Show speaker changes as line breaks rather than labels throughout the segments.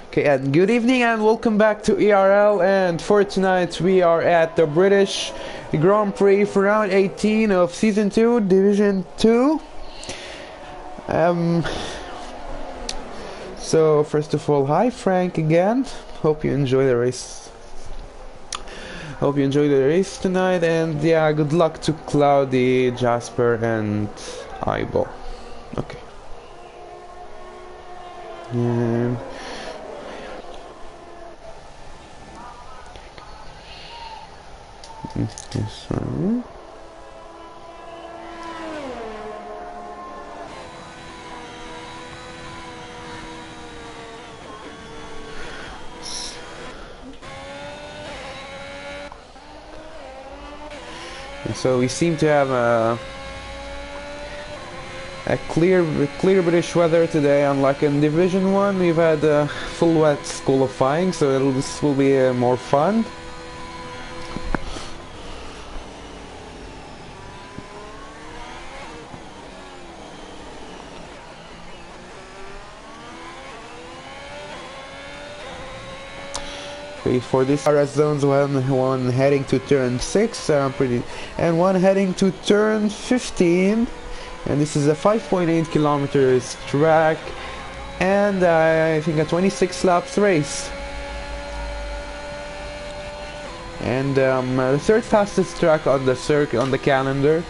Okay, and good evening and welcome back to ERL, and for tonight we are at the British Grand Prix for round 18 of Season 2, Division 2. So first of all, hi Frank again. Hope you enjoy the race. Hope you enjoy the race tonight, and yeah, good luck to Cloudy, Jasper and Ibo. Okay. And this one. So we seem to have a clear British weather today. Unlike in Division 1, we've had full wet qualifying, so this will be more fun. For this RS zones, one heading to turn 6, and one heading to turn 15, and this is a 5.8 kilometers track, and I think a 26 laps race, and the third fastest track on the calendar,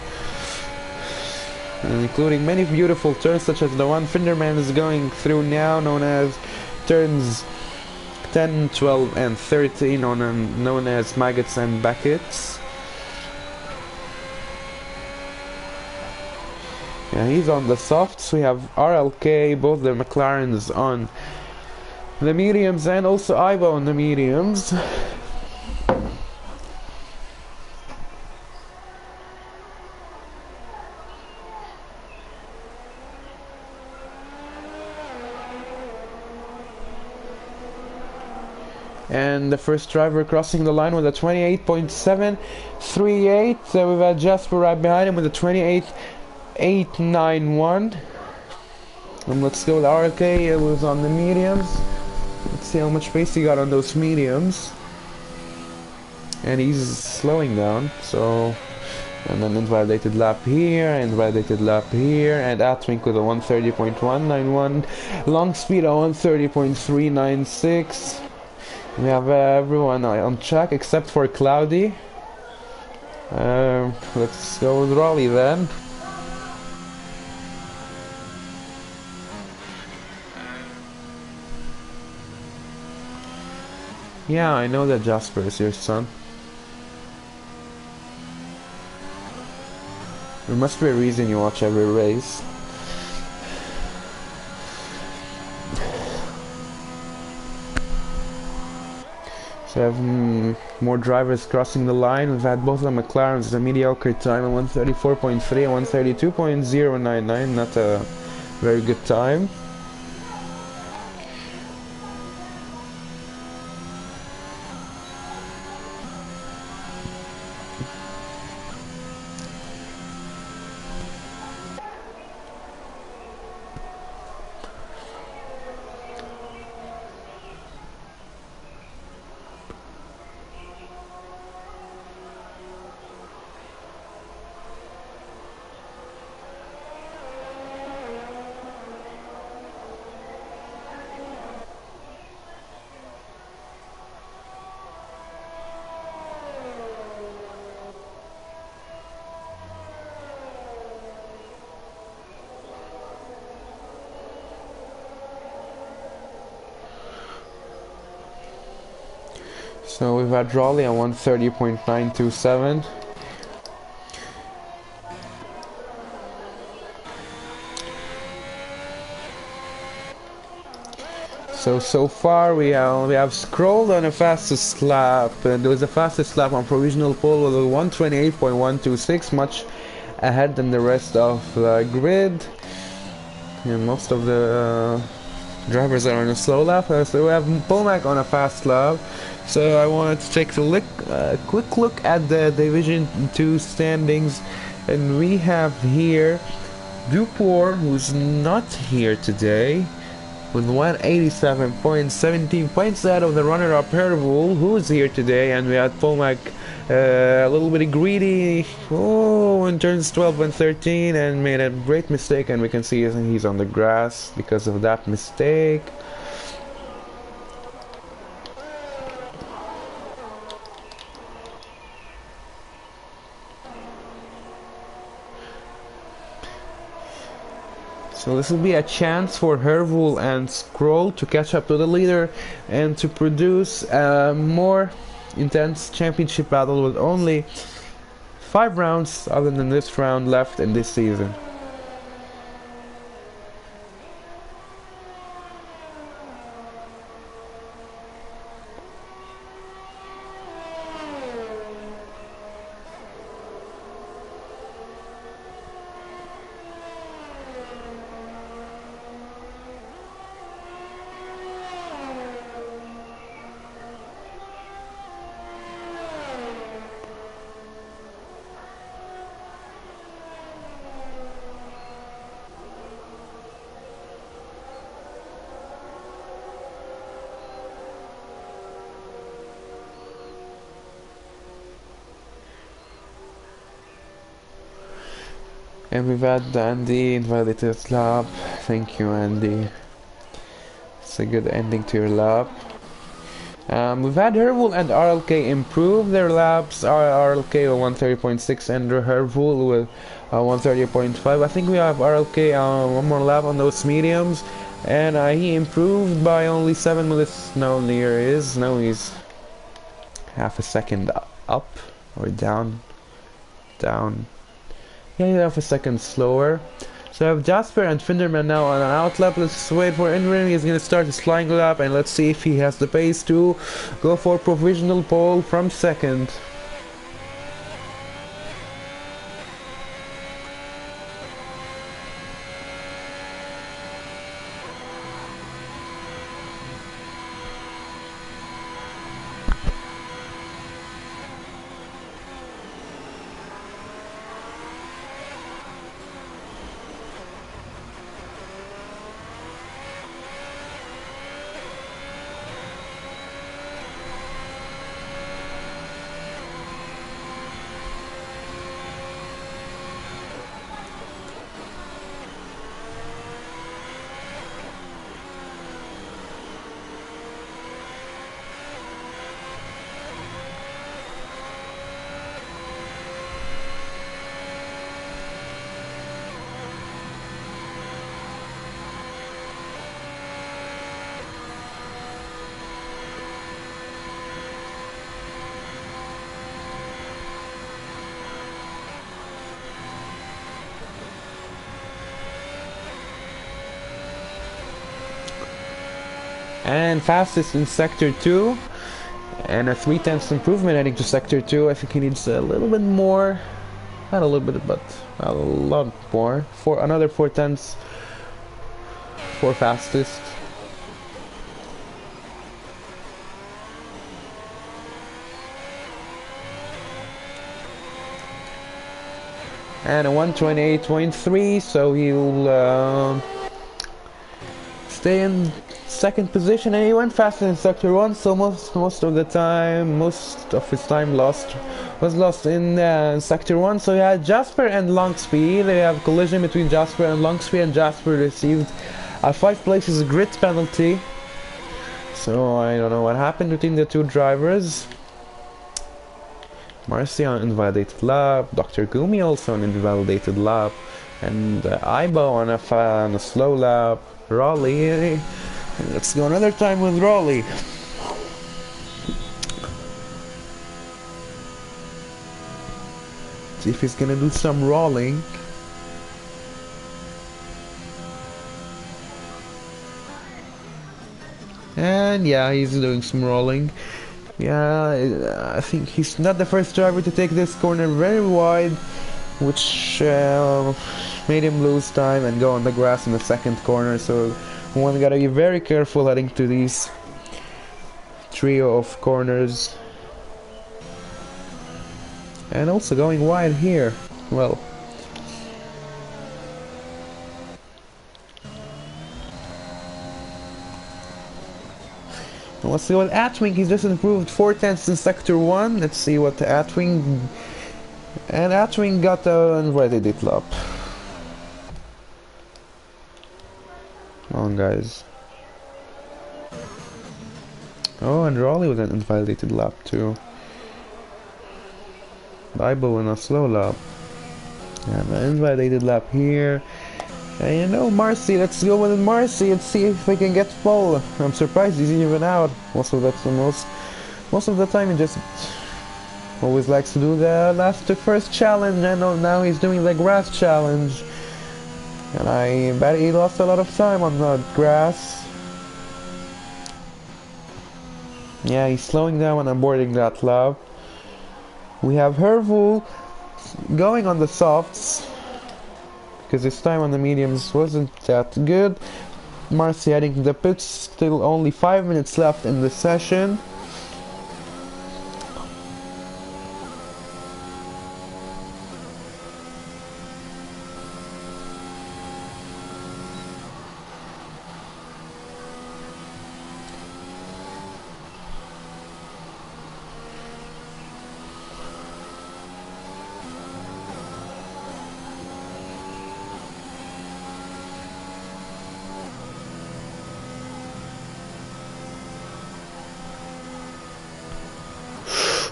including many beautiful turns such as the one Finderman is going through now, known as turns 10, 12 and 13, known as Maggots and Beckets. Yeah, he's on the softs. We have RLK, both the McLarens on the mediums, and also Ivo on the mediums. And the first driver crossing the line with a 28.738. We've had Jasper right behind him with a 28.891. And let's go with RK. It was on the mediums. Let's see how much pace he got on those mediums. And he's slowing down. So, and then invalidated lap here, invalidated lap here, and Atwink with a 130.191. Long speed at 130.396. We have everyone on track except for Cloudy. Let's go with Raleigh then. Yeah, I know that Jasper is your son. There must be a reason you watch every race. So we have more drivers crossing the line. We've had both of the McLarens a mediocre time at 134.3 and 132.099. Not a very good time. So we've had Raleigh at 130.927. So far we have scrolled on the fastest lap, and there was the fastest lap on provisional pole with a 128.126, much ahead than the rest of the grid. And most of the drivers are on a slow lap. So we have Pomac on a fast lap. So I wanted to take a quick look at the Division 2 standings, and we have here Duport, who's not here today, with 187.17 points ahead of the runner-up Herwool, who is here today, and we had Tomac a little bit greedy, in turns 12 and 13, and made a great mistake, and we can see he's on the grass because of that mistake. So this will be a chance for Herwool and Scroll to catch up to the leader and to produce a more intense championship battle with only 5 rounds other than this round left in this season. And we've had Andy invited to his lab. Thank you, Andy. It's a good ending to your lab. We've had Herwool and RLK improve their laps. RLK with 130.6 and Herwool with 130.5. I think we have RLK one more lap on those mediums, and he improved by only 7 minutes. No, near is. No, he's half a second up or down. Yeah, half a second slower. So I have Jasper and Finderman now on an out lap. Let's wait for Enrin. He's gonna start his flying lap, and let's see if he has the pace to go for provisional pole from second. And fastest in Sector 2, and a 3/10 improvement heading to Sector 2. I think he needs a little bit more, not a little bit, but a lot more, for another 4/10 for fastest. And a 128.3, so he'll stay in second position, and he went faster in Sector 1, so most of his time was lost in Sector 1. So he had Jasper and Longspeed. They have collision between Jasper and Longspeed, and Jasper received a 5 places grid penalty. So I don't know what happened between the two drivers. Marcy on invalidated lap, Dr. Gumi also on invalidated lap, and Aibo on a slow lap. Raleigh, let's go another time with Raleigh. See if he's gonna do some rolling. And yeah, he's doing some rolling. Yeah, I think he's not the first driver to take this corner very wide, which made him lose time and go on the grass in the second corner. So one gotta be very careful heading to these trio of corners. And also going wide here. Well, Let's see what Atwing, he's just improved 4/10 in Sector 1. Let's see what Atwing... And Atwing got an invalidated lap. Come on, guys. Oh, and Raleigh with an invalidated lap too. Bible in a slow lap. And an invalidated lap here. And you know, Marcy, let's go with Marcy and see if we can get pole. I'm surprised he's even out. Most of the time he just always likes to do the last to first challenge. I know now he's doing the grass challenge. And I bet he lost a lot of time on the grass. Yeah, he's slowing down when I'm boarding that lap. We have Hervul going on the softs, because his time on the mediums wasn't that good. Marcy heading to the pits, still only 5 minutes left in the session.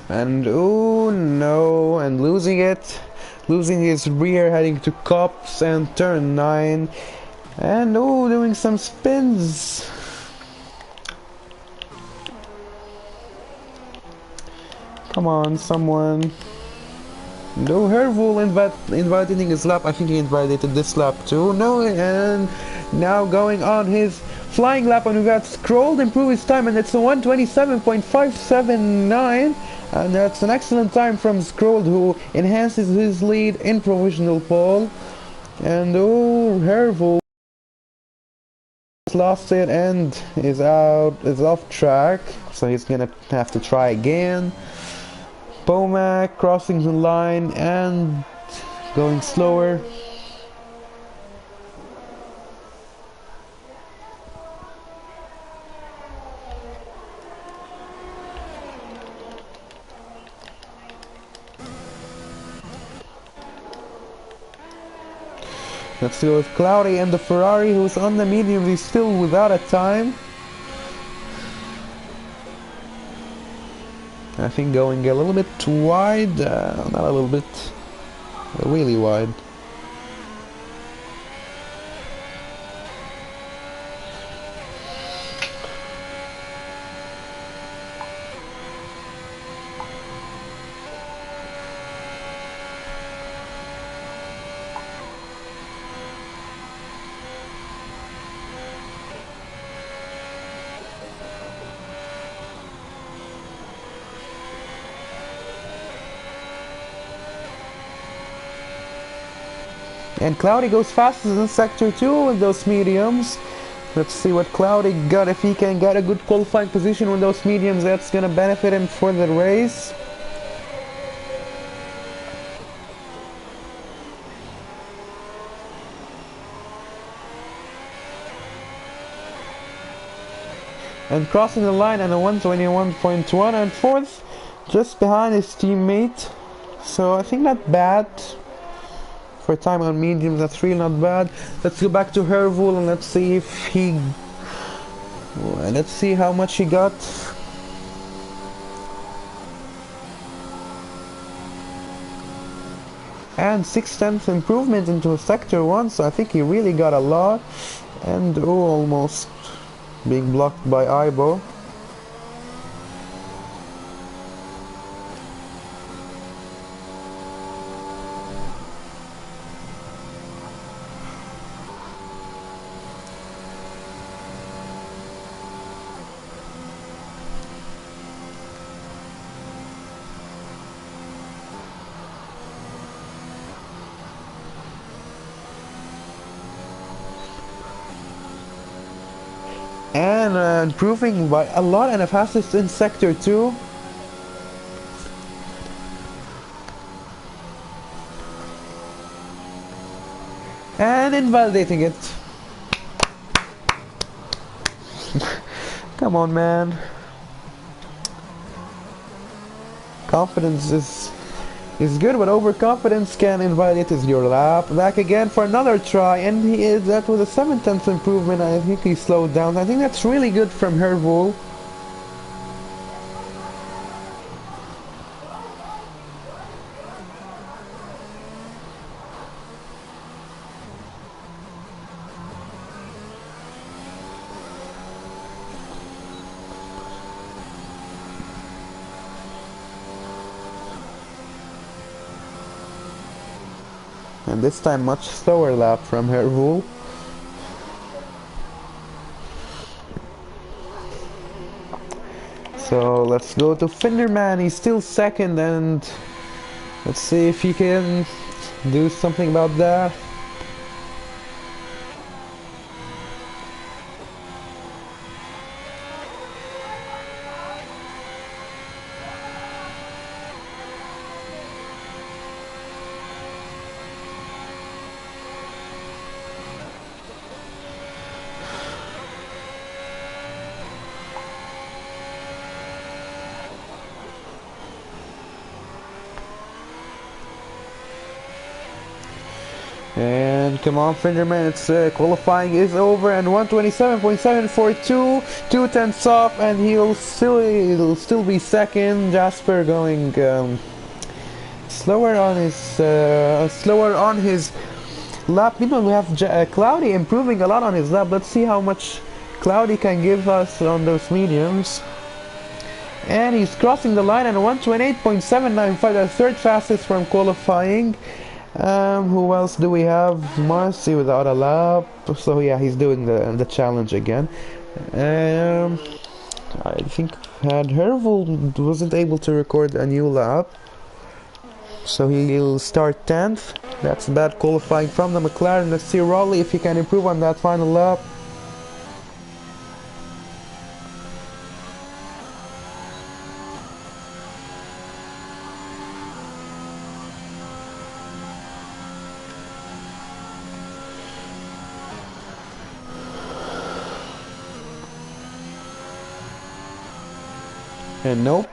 And oh no, and losing his rear, heading to Cops and turn 9, and oh, doing some spins. Come on, someone. No, Hervul invalidating his lap. I think he invalidated this lap too. No, and now going on his flying lap, and we got Scrolled improve his time, and it's a 1:27.579. And that's an excellent time from Scrolled, who enhances his lead in provisional pole. And oh, Hervul lost it and is off track, so he's gonna have to try again. Pomac crossing the line and going slower. Let's go with Cloudy and the Ferrari, who's on the medium. He's still without a time. I think going a little bit wide, not a little bit, really wide. And Cloudy goes fastest in Sector 2 with those mediums. Let's see what Cloudy got. If he can get a good qualifying position with those mediums, that's gonna benefit him for the race. And crossing the line at a 1:21.1 and fourth, just behind his teammate. So I think not bad. For time on mediums, that's really not bad. Let's go back to Hervul and let's see if he... Let's see how much he got. And 6/10 improvement into Sector 1, so I think he really got a lot. And oh, almost being blocked by Ibo. And improving by a lot, and the fastest in Sector 2. And invalidating it. Come on, man. Confidence is good, but overconfidence can invalidate your lap. Back again for another try, and that was a 7/10 improvement. I think he slowed down. I think that's really good from Hervul. And this time much slower lap from Hervul. So let's go to Finderman. He's still second, and let's see if he can do something about that. And come on, Finderman, it's qualifying is over, and 127.742, 2/10 off, and he'll still be second. Jasper going slower on his lap. People, we have Cloudy improving a lot on his lap. Let's see how much Cloudy can give us on those mediums. And he's crossing the line at 128.795, the third fastest from qualifying. Who else do we have? Marcy without a lap. So yeah, he's doing the challenge again. I think Hervul wasn't able to record a new lap, so he'll start 10th. That's bad qualifying from the McLaren. Let's see Raleigh if he can improve on that final lap. And nope.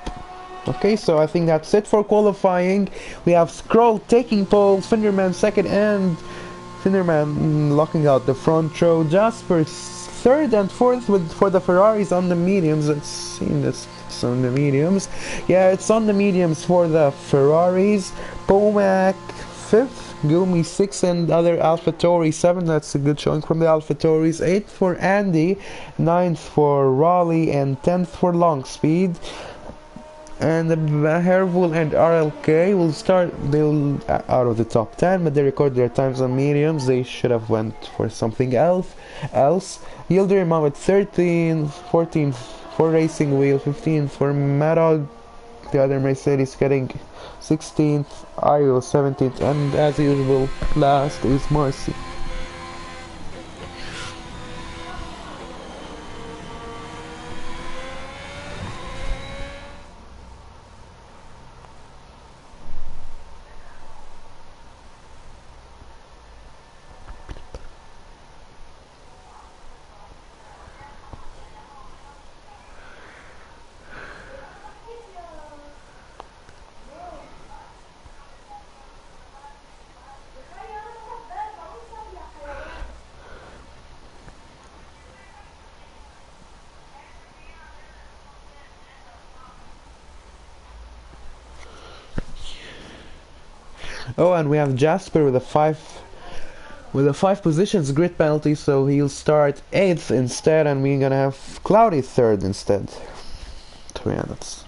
Okay, so I think that's it for qualifying. We have Scroll taking pole, Finderman second, and Finderman locking out the front row. Jasper third and fourth for the Ferraris on the mediums. Let's see this. It's on the mediums. Yeah, it's on the mediums for the Ferraris. Pomac fifth. Gumi 6 and other AlphaTauri 7. That's a good showing from the AlphaTauris. 8th for Andy, 9th for Raleigh, and 10th for Long Speed. And the Hervul and RLK will start. They'll out of the top 10, but they record their times on mediums. They should have went for something else. Yildirim with 13, 14 for Racing Wheel, 15 for Madog. The other Mercedes getting 16th, Io 17th, and as usual, last is Marcy. Oh, and we have Jasper with a five positions grid penalty, so he'll start 8th instead, and we're gonna have Cloudy 3rd instead. 3 minutes.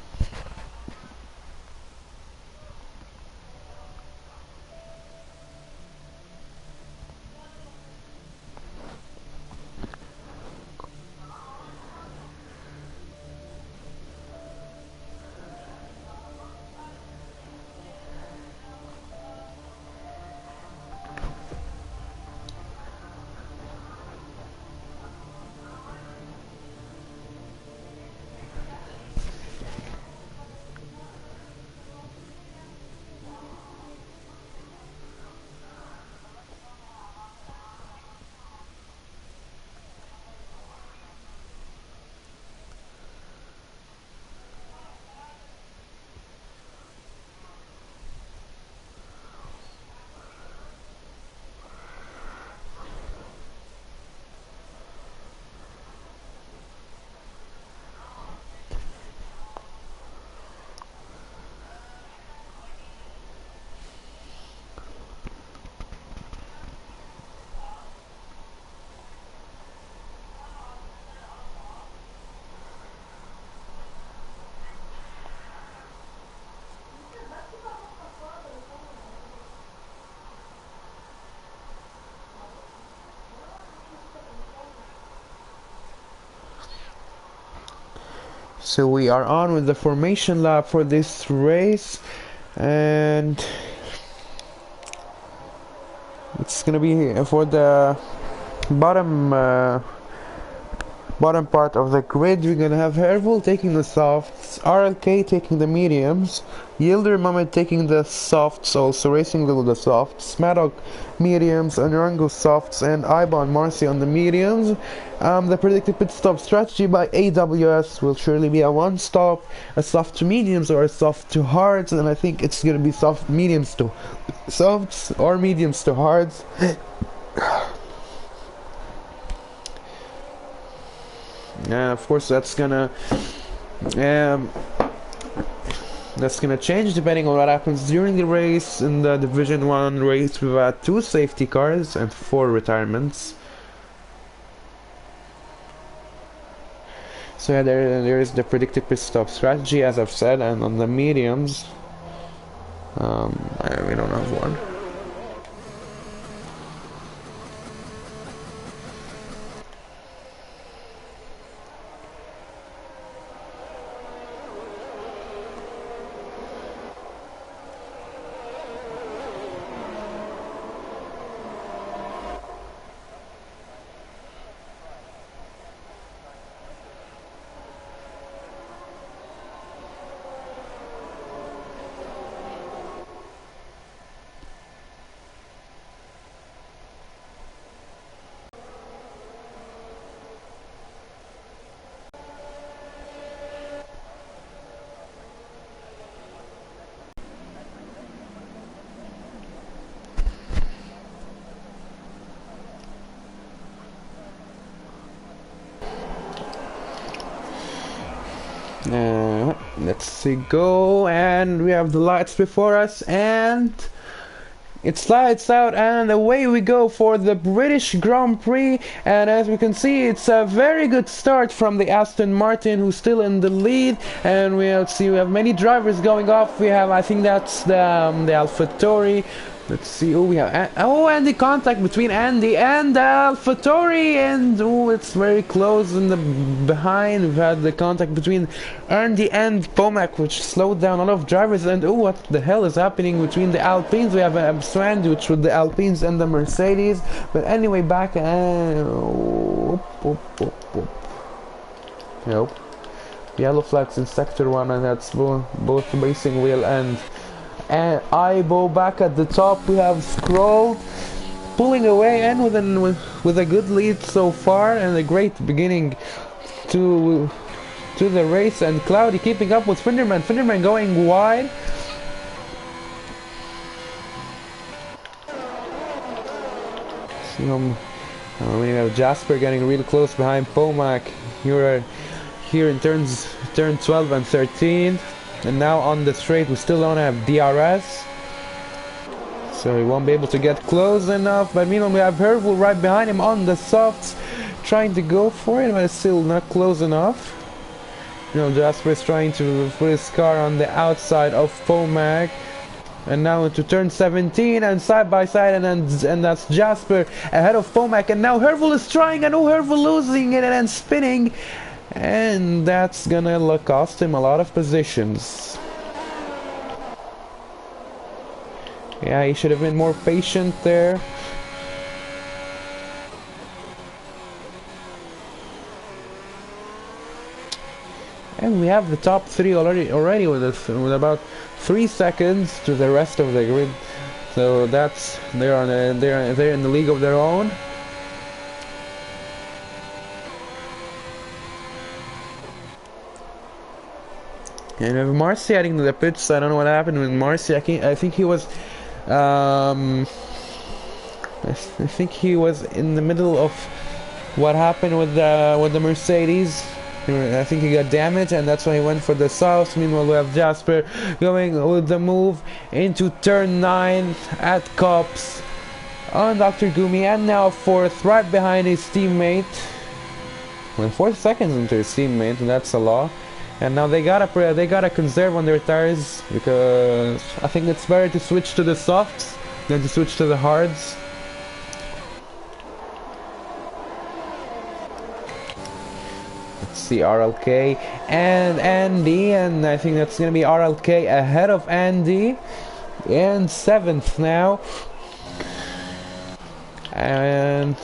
So we are on with the formation lap for this race, and it's gonna be for the bottom bottom part of the grid. We're gonna have Herval taking the softs, RLK taking the mediums, Yildir Mohamed taking the softs, also racing with the softs, Maddock mediums, and Rango softs, and Ibon Marcy on the mediums. The predicted pit stop strategy by AWS will surely be a one stop, a soft to mediums or a soft to hards, and I think it's gonna be soft mediums to softs or mediums to hards. Of course, that's gonna change depending on what happens during the race. In the Division 1 race, we've had 2 safety cars and 4 retirements. So yeah, there is the predicted pit stop strategy, as I've said, and on the mediums, we don't have one. Let's see, go, and we have the lights before us, and it's lights out, and away we go for the British Grand Prix. And as we can see, it's a very good start from the Aston Martin, who's still in the lead. And we have many drivers going off. We have, I think that's the AlphaTauri. Let's see. Oh, we have and the contact between Andy and AlphaTauri, and it's very close in the behind. We've had the contact between Andy and Pomac, which slowed down a lot of drivers. And what the hell is happening between the Alpines? We have a sandwich with the Alpines and the Mercedes. But anyway, back nope. Yellow flags in sector 1, and that's both Racing Wheel and Ibo back at the top. We have Scroll pulling away, and with a good lead so far, and a great beginning to the race. And Cloudy keeping up with Finderman. Finderman going wide. We have Jasper getting really close behind Pomac here in turn 12 and 13. And now on the straight, we still don't have DRS, so he won't be able to get close enough. But meanwhile, we have Herval right behind him on the softs, trying to go for it, but it's still not close enough. Jasper is trying to put his car on the outside of Pomac. And now into turn 17, and side by side, and that's Jasper ahead of Pomac. And now Herval is trying, and Herval losing it and spinning. And that's gonna cost him a lot of positions. Yeah, he should have been more patient there. And we have the top 3 already with about 3 seconds to the rest of the grid. So that's they're in the league of their own. And we have Marcy heading to the pits. I don't know what happened with Marcy. I think he was I think he was in the middle of what happened with the Mercedes. I think he got damaged, and that's why he went for the south. Meanwhile, we have Jasper going with the move into turn 9 at Cops on Dr. Gumi, and now 4th, right behind his teammate. Well, 4 seconds into his teammate, and that's a lot. And now they gotta conserve on their tires, because I think it's better to switch to the softs than to switch to the hards. Let's see RLK and Andy, and I think that's gonna be RLK ahead of Andy in 7th now. And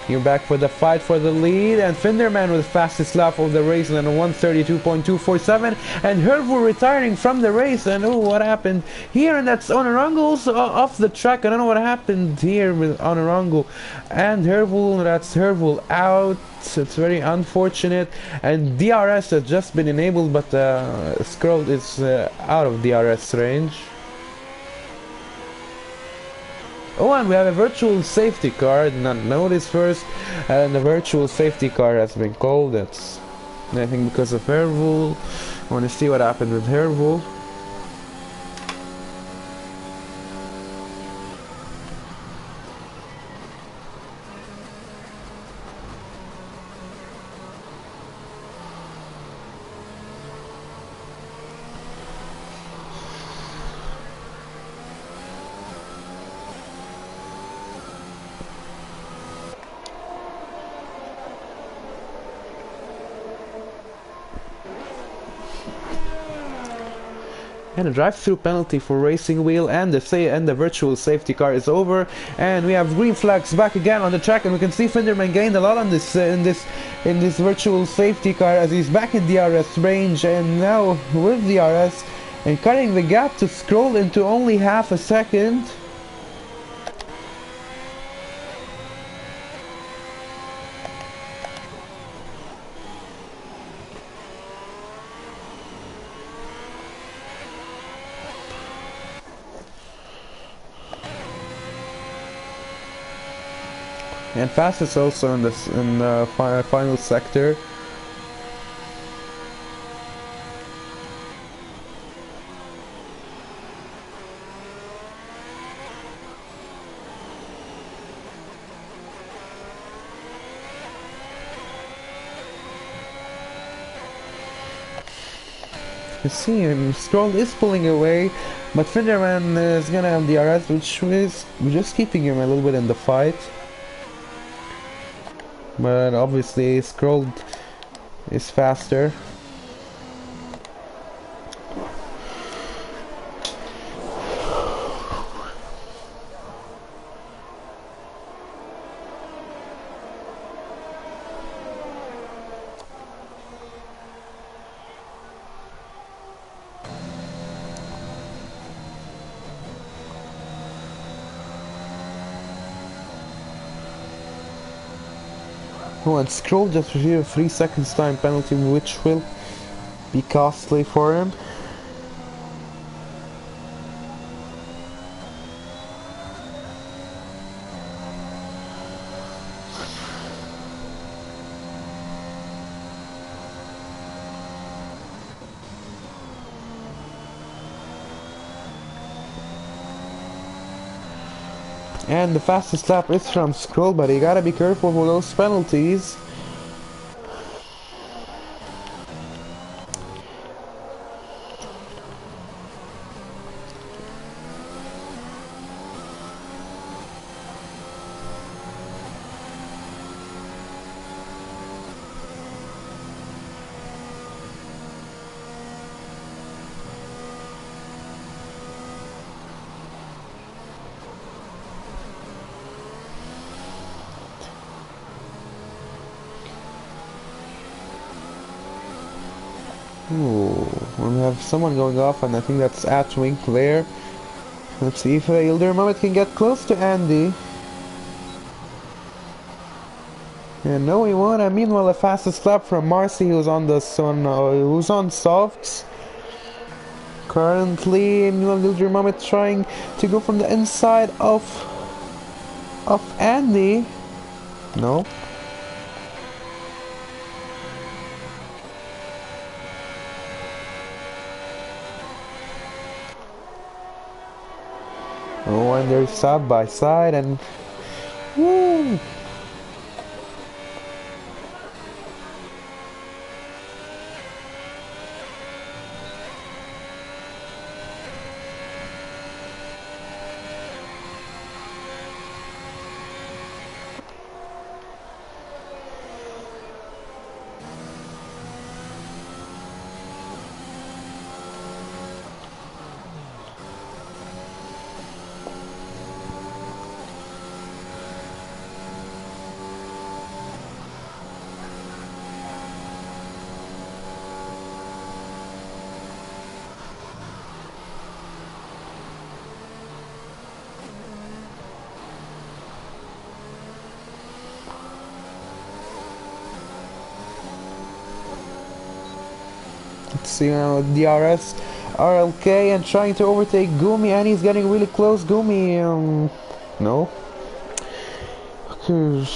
you're back for the fight for the lead, and Finderman with the fastest lap of the race and a 1:32.247, and Hervu retiring from the race. And oh, what happened here? And that's Onarango's off the track. I don't know what happened here with Onarango and Hervu. That's Hervu out. It's very unfortunate. And DRS has just been enabled, but Scroll is out of DRS range. Oh, and we have a virtual safety car. Not noticed first, and the virtual safety car has been called. That's, I think, because of Hervu. I want to see what happened with Hervu. And a drive-through penalty for Racing Wheel, and the virtual safety car is over, and we have green flags back again on the track, and we can see Finderman gained a lot on this in this virtual safety car as he's back in DRS range, and now with DRS and cutting the gap to Scroll into only half a second. And fastest also in the final sector. You see him, Scroll is pulling away, but Finderman is gonna have DRS, which is just keeping him a little bit in the fight. But obviously Scroll is faster. Oh, and Scroll just received a 3 seconds time penalty, which will be costly for him. And the fastest lap is from Scroll, but you gotta be careful with those penalties. Ooh, we have someone going off, and I think that's Atwink there. Let's see if Ildermomet can get close to Andy. And no, he won't. And meanwhile, the fastest lap from Marcy, who's on softs. Currently, Ildermomet trying to go from the inside of Andy. No. Oh, and they're side by side, and woo! Let's see now, DRS, RLK, and trying to overtake Gumi, and he's getting really close. Gumi, no. Okay.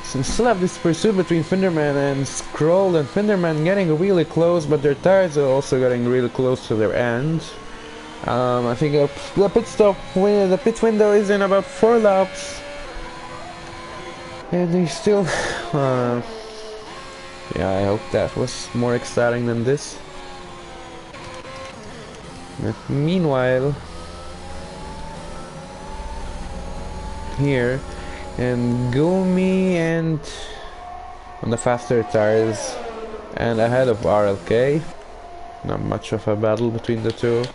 So we still have this pursuit between Finderman and Scroll, and Finderman getting really close, but their tires are also getting really close to their end. I think the pit window is in about 4 laps, and they still. Yeah, I hope that was more exciting than this. Meanwhile, here. And Gumi and on the faster tires and ahead of RLK. Not much of a battle between the two.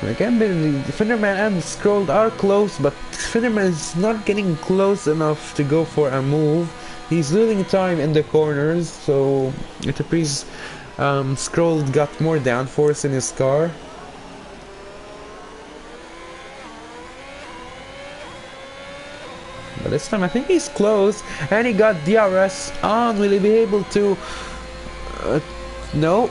And again, the Finderman and Scroll are close, but Finderman is not getting close enough to go for a move. He's losing time in the corners, so it appears Scroll got more downforce in his car. But this time I think he's close, and he got DRS on. Will he be able to... no.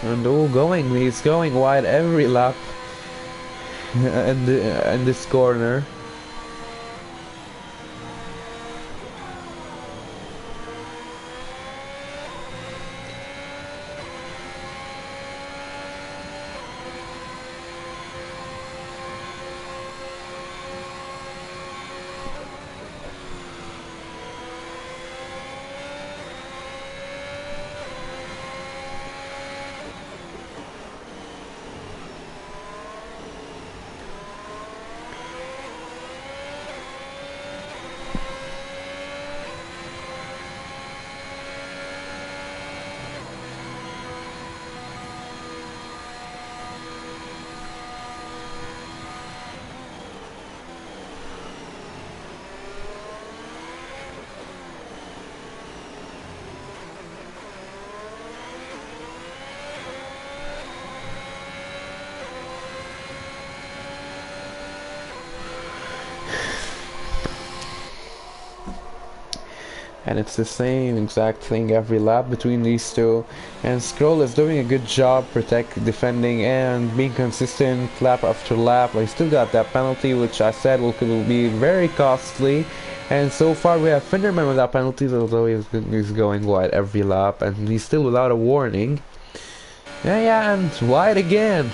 And he's going wide every lap in this corner. And it's the same exact thing every lap between these two, and Scroll is doing a good job defending and being consistent lap after lap. But he still got that penalty, which I said will be very costly, and so far we have Finderman without penalties, although he's going wide every lap, and he's still without a warning. Yeah, and wide again.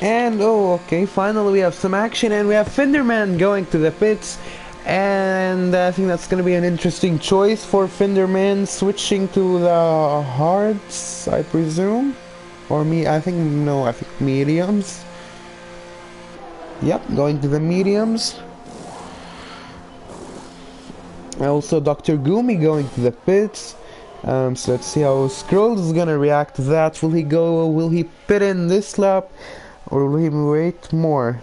And oh, okay, finally we have some action, and we have Finderman going to the pits. And I think that's gonna be an interesting choice for Finderman, switching to the hards, I presume. Or me, I think, no, I think mediums. Yep, going to the mediums. Also, Dr. Gumi going to the pits. So let's see how Scrolls is gonna react to that. Will he pit in this lap? Or will he wait more?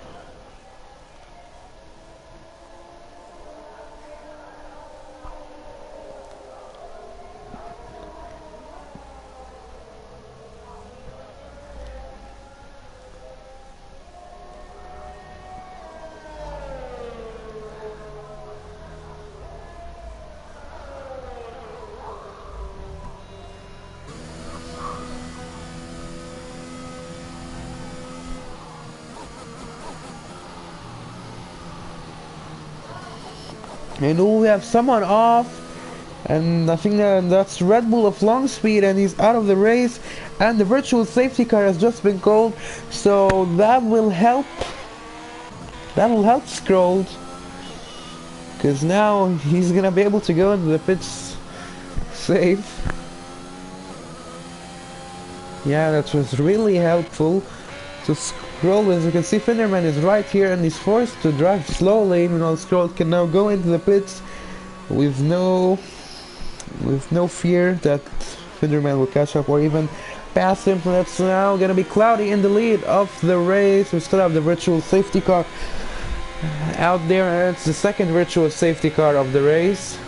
And oh, we have someone off, and I think that's Red Bull of long speed, and he's out of the race, and the virtual safety car has just been called, so that will help. That will help Scrolls, because now he's gonna be able to go into the pits safe. Yeah, that was really helpful. So Scroll, as you can see, Finderman is right here, and he's forced to drive slowly. You know, Scroll can now go into the pits with no fear that Finderman will catch up or even pass him. That's now gonna be Cloudy in the lead of the race. We still have the virtual safety car out there, and it's the second virtual safety car of the race.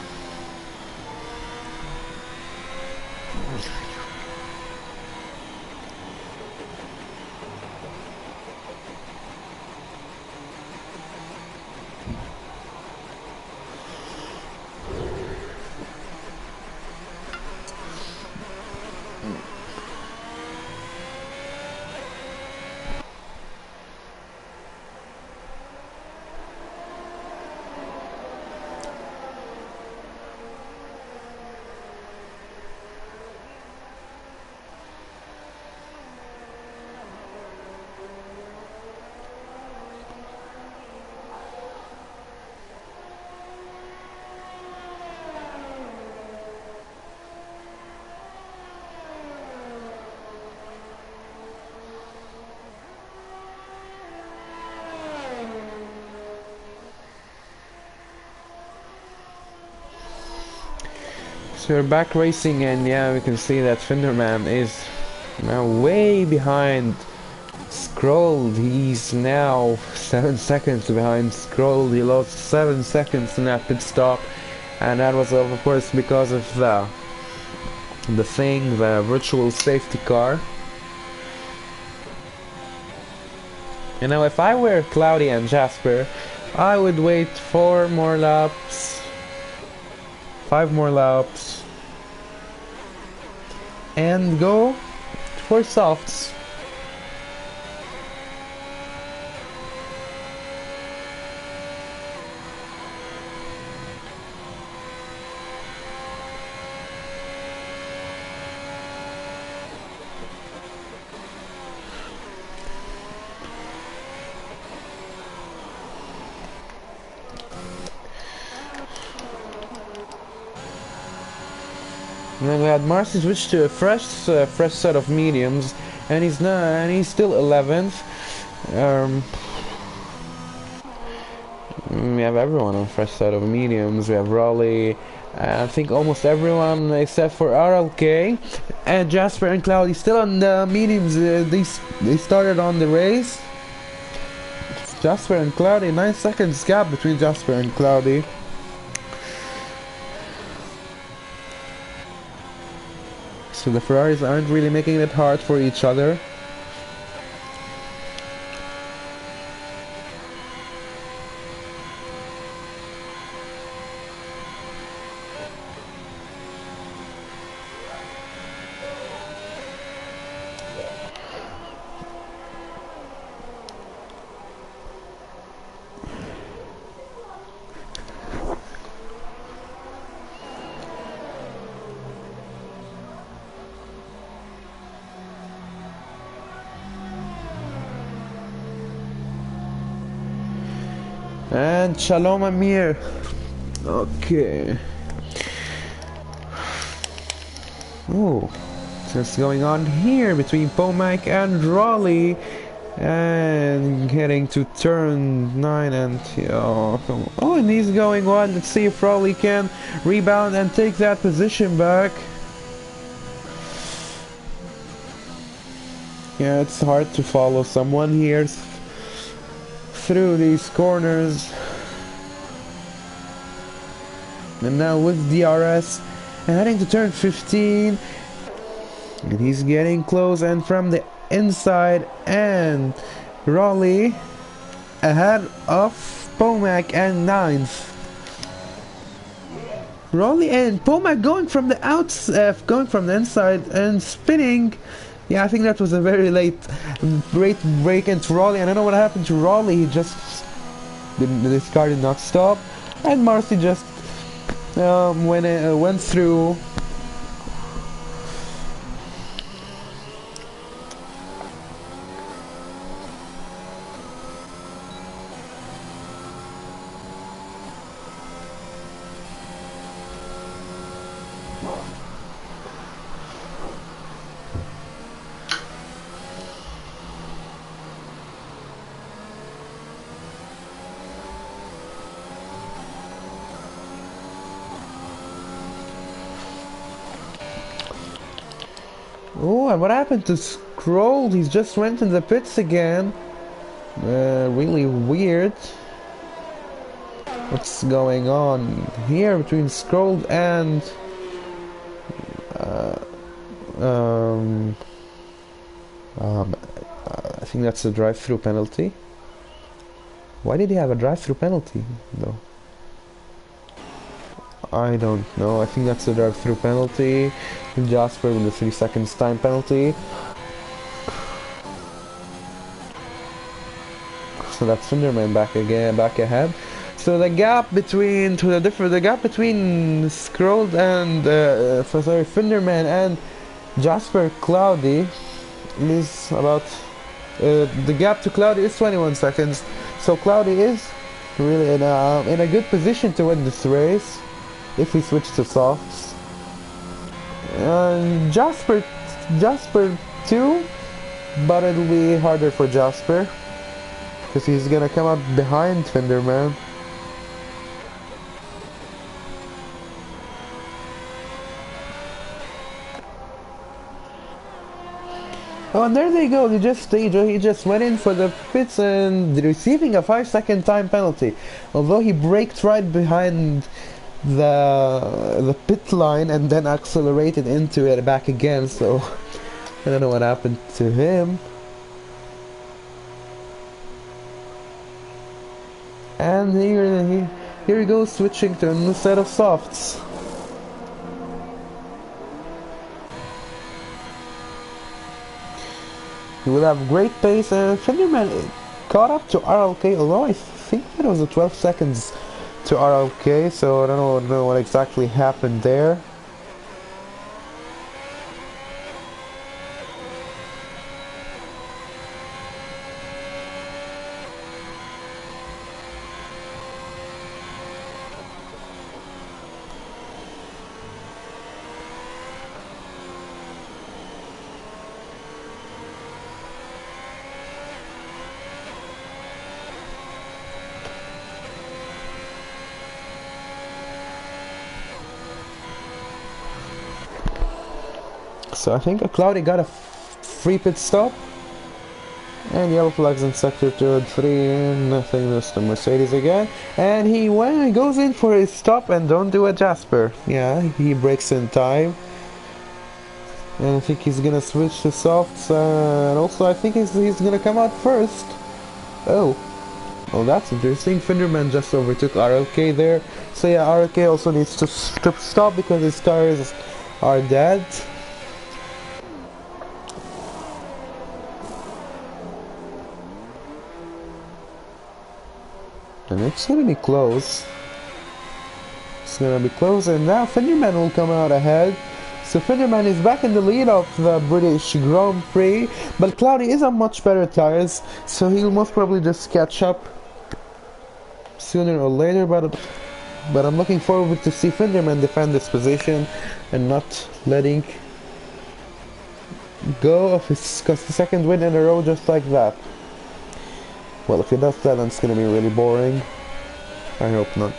So we're back racing, and yeah, we can see that Finderman is now way behind Scroll. He's now 7 seconds behind Scroll. He lost 7 seconds in that pit stop, and that was of course because of the virtual safety car. And now if I were Cloudy and Jasper, I would wait 4 more laps, 5 more laps, and go for softs. And then we had Marcy switch to a fresh set of mediums, and he's still 11th. We have everyone on fresh set of mediums. We have Raleigh, I think almost everyone except for RLK, and Jasper and Cloudy still on the mediums. They started on the race. Jasper and Cloudy, 9 seconds gap between Jasper and Cloudy. So the Ferraris aren't really making it hard for each other. and Shalom Amir. Okay. Oh, what's going on here between Pomac and Raleigh? And heading to turn 9 and oh, and he's going on. Let's see if Raleigh can rebound and take that position back. Yeah, it's hard to follow someone here through these corners. And now with DRS and heading to turn 15, and he's getting close, and from the inside, and Raleigh ahead of Pomac and 9th. Raleigh and Pomac going from the going from the inside and spinning. Yeah, I think that was a very late break into Raleigh. I don't know what happened to Raleigh. He just this car did not stop, and Marcy just went through. Oh, and what happened to Scroll? He's just went in the pits again. Really weird. What's going on here between Scroll and I think that's a drive-through penalty. Why did he have a drive-through penalty though? I don't know. I think that's a drive-through penalty. Jasper with the 3 seconds time penalty. So that's Finderman back ahead. So the gap between Scrolled and Finderman and Jasper Cloudy is about the gap to Cloudy is 21 seconds. So Cloudy is really in a good position to win this race if we switch to softs. Jasper too, but it'll be harder for Jasper because he's gonna come up behind Finderman. Oh, and there they go. He just went in for the pits and receiving a 5-second time penalty. Although he braked right behind the pit line and then accelerated into it back again, so I don't know what happened to him. And here he goes, switching to a new set of softs. He will have great pace, and Finderman caught up to RLK, although I think it was 12 seconds to RLK, so I don't know what exactly happened there. So I think Cloudy got a free pit stop. And yellow flags in sector 2 and 3. Nothing, that's the Mercedes again. And he goes in for his stop and don't do a Jasper. Yeah, he breaks in time. And I think he's gonna switch to softs. And also I think he's gonna come out first. Oh. Well, that's interesting. Finderman just overtook RLK there. So yeah, RLK also needs to stop because his tires are dead. And it's gonna be close. It's gonna be close, and now Finderman will come out ahead. So Finderman is back in the lead of the British Grand Prix, but Cloudy is on much better tires, so he'll most probably just catch up. sooner or later, but I'm looking forward to see Finderman defend this position and not letting go of his second win in a row just like that. Well, if he does that, then it's gonna be really boring. I hope not.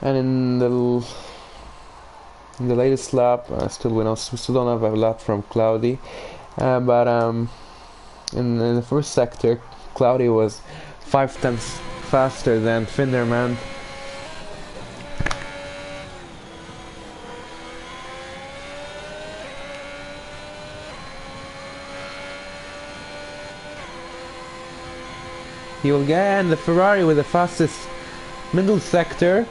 And in the latest lap, still we still don't have a lap from Cloudy, but in the first sector, Cloudy was 5 tenths faster than Finderman. He will get the Ferrari with the fastest middle sector.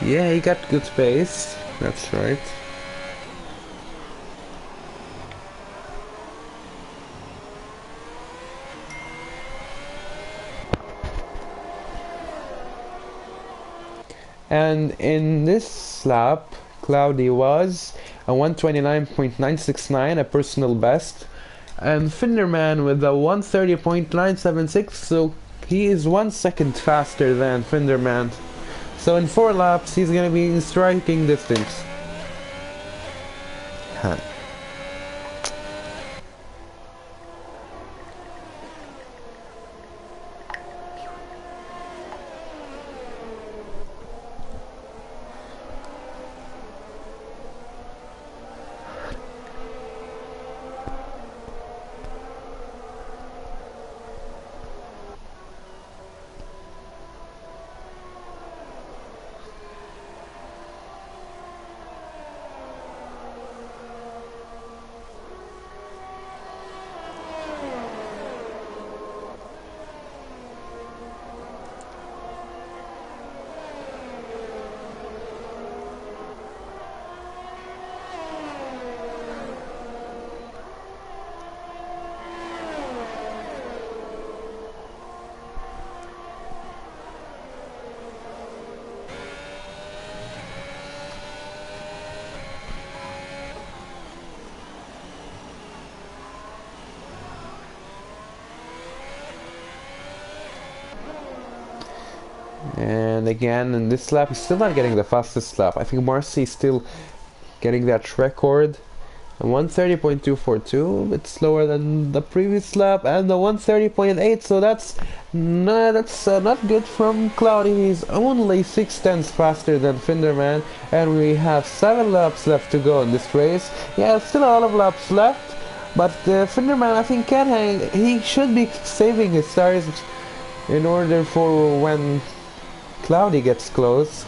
Yeah, he got good pace. That's right. And in this lap, Cloudy was a 129.969, a personal best, and Finderman with a 130.976, so he is 1 second faster than Finderman. So in 4 laps, he's gonna be in striking distance. Huh. And again, in this lap, he's still not getting the fastest lap. I think Marcy is still getting that record. 130.242, a bit slower than the previous lap, and the 130.8, so that's not good from Cloudy. He's only 6 tenths faster than Finderman, and we have 7 laps left to go in this race. Yeah, still a lot of laps left, but Finderman, I think, can hang. He should be saving his tires in order for when Cloudy gets close.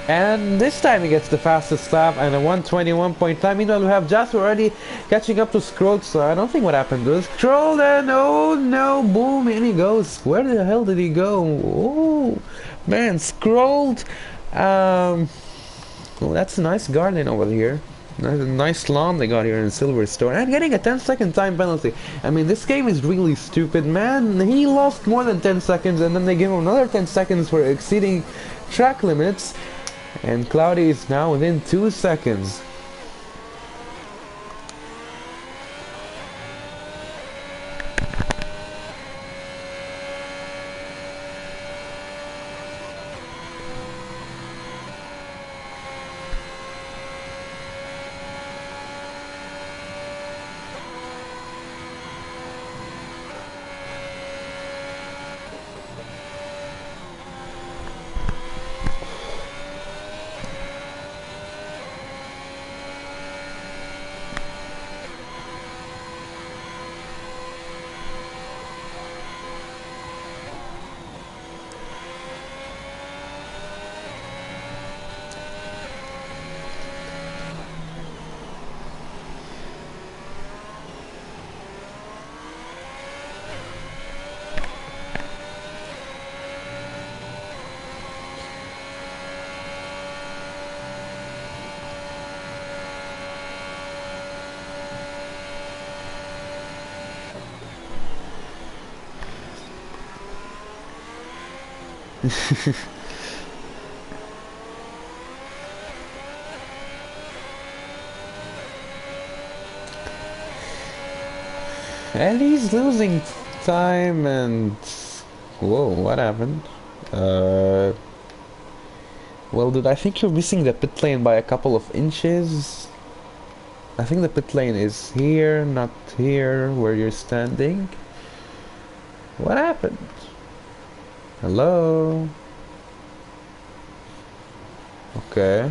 And this time he gets the fastest lap and a 121.5. Meanwhile, we have Jasper already catching up to Scroll, so I don't think what happened to Scroll. And oh no, boom, in he goes. Where the hell did he go? Oh, man, Scrolled. Well, that's a nice garden over here. Nice lawn they got here in Silverstone, and getting a 10-second time penalty. I mean, this game is really stupid, man. He lost more than 10 seconds, and then they give him another 10 seconds for exceeding track limits. And Cloudy is now within 2 seconds. And he's losing time and... Whoa, what happened? Well, dude, I think you're missing the pit lane by a couple of inches. I think the pit lane is here, not here, where you're standing. What happened? Hello? Okay.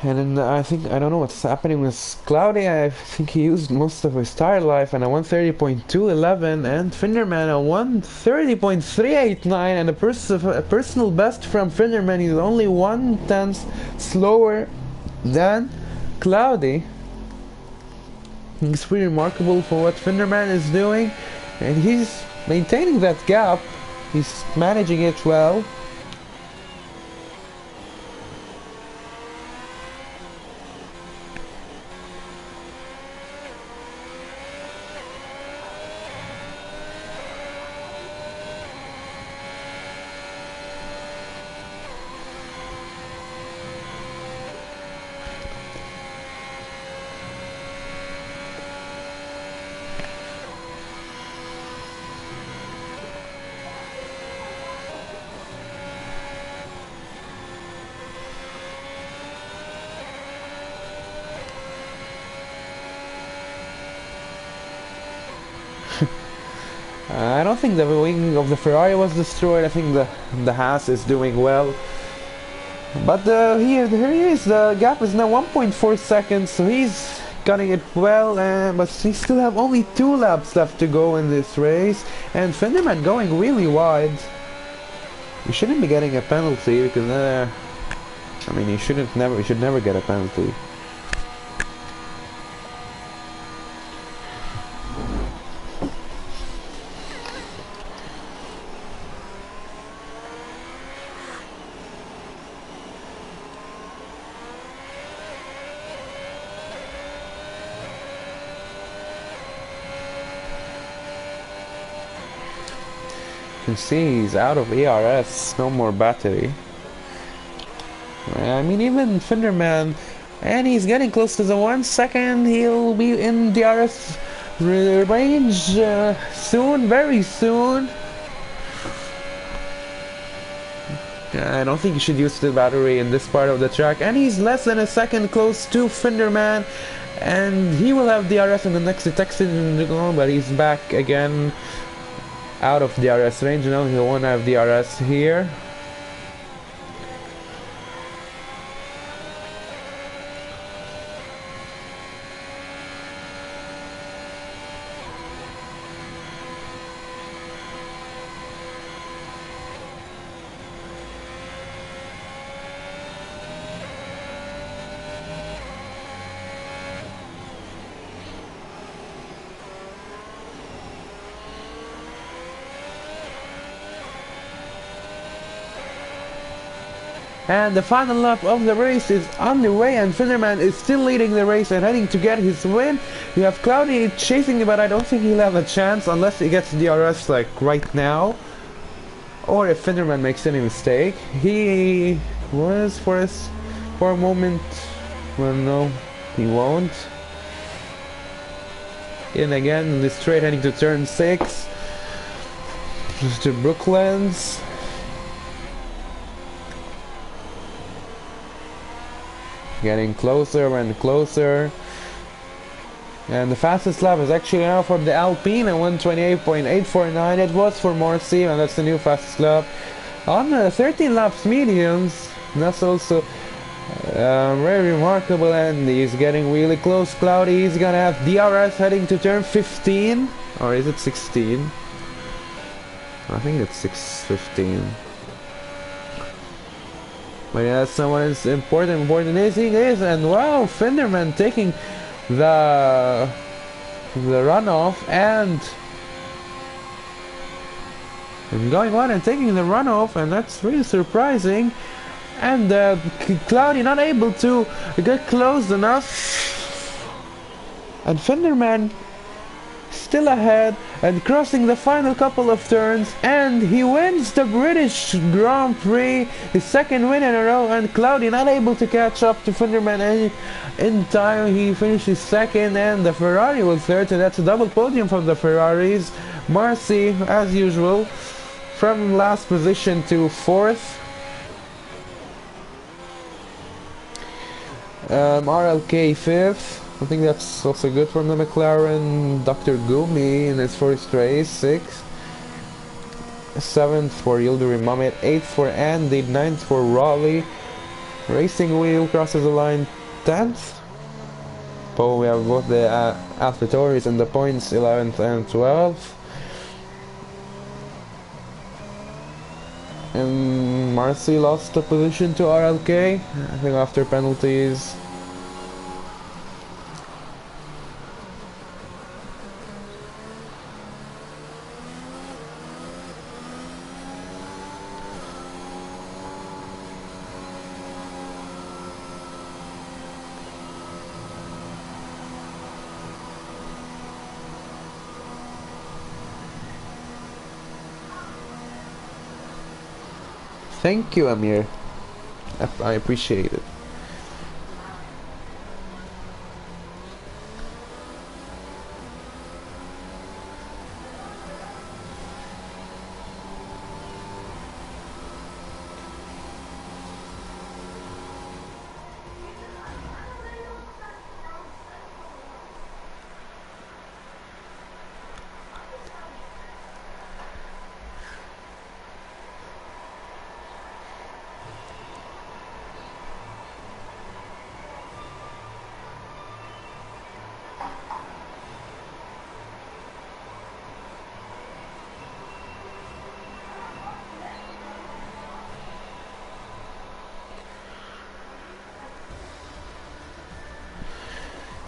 And then I think, I don't know what's happening with Cloudy. I think he used most of his tire life, and a 130.211, and Finderman a 130.389, and a personal best from Finderman. He's only 1/10 slower than Cloudy. It's pretty remarkable for what Finderman is doing, and he's maintaining that gap. He's managing it well. I don't think the wing of the Ferrari was destroyed. I think the Haas is doing well. But here he is. The gap is now 1.4 seconds, so he's cutting it well. But he still have only 2 laps left to go in this race, and Fenderman going really wide. You shouldn't be getting a penalty because I mean, you should never get a penalty. You can see he's out of ERS, no more battery. I mean, even Finderman, and he's getting close to the 1 second. He'll be in DRS range soon, very soon. I don't think you should use the battery in this part of the track, and he's less than a second close to Finderman, and he will have DRS in the next detection, but he's back again out of DRS range. Now he won't have DRS here. And the final lap of the race is underway, and Finderman is still leading the race and heading to get his win. You have Cloudy chasing him, but I don't think he'll have a chance unless he gets DRS like right now, or if Finderman makes any mistake. He was for a moment. Well, no, he won't. In again in the straight, heading to turn 6. Mr. Brooklands. Getting closer and closer, and the fastest lap is actually now for the Alpine at 128.849. It was for Marcy, and that's the new fastest lap on 13 laps mediums. That's also very remarkable, and he's getting really close. Cloudy, he's gonna have DRS heading to turn 15, or is it 16? I think it's 6:15. But yeah, someone is important racing is, and wow, Finderman taking the runoff and going on and taking the runoff, and that's really surprising. And Cloudy not able to get close enough, and Finderman still ahead and crossing the final couple of turns, and he wins the British Grand Prix, his second win in a row. And Cloudy not able to catch up to Finderman in time. He finishes second, and the Ferrari was third, and that's a double podium from the Ferraris. Marcy, as usual, from last position to fourth. RLK fifth. I think that's also good from the McLaren. Dr. Gumi in his first race, 6th. 7th for Yildirim Mohamed, 8th for Andy, 9th for Raleigh. Racing Wheel crosses the line, 10th. We have both the AlphaTauris in the points, 11th and 12th. And Marcy lost the position to RLK, I think after penalties. Thank you, Amir. I appreciate it.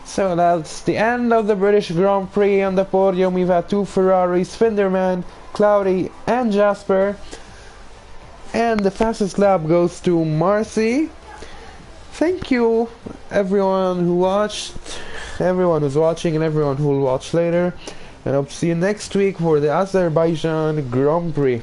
So that's the end of the British Grand Prix. On the podium we've had 2 Ferraris, Finderman, Cloudy and Jasper. And the fastest lap goes to Marcy. Thank you everyone who watched, everyone who's watching and everyone who will watch later. And I'll see you next week for the Azerbaijan Grand Prix.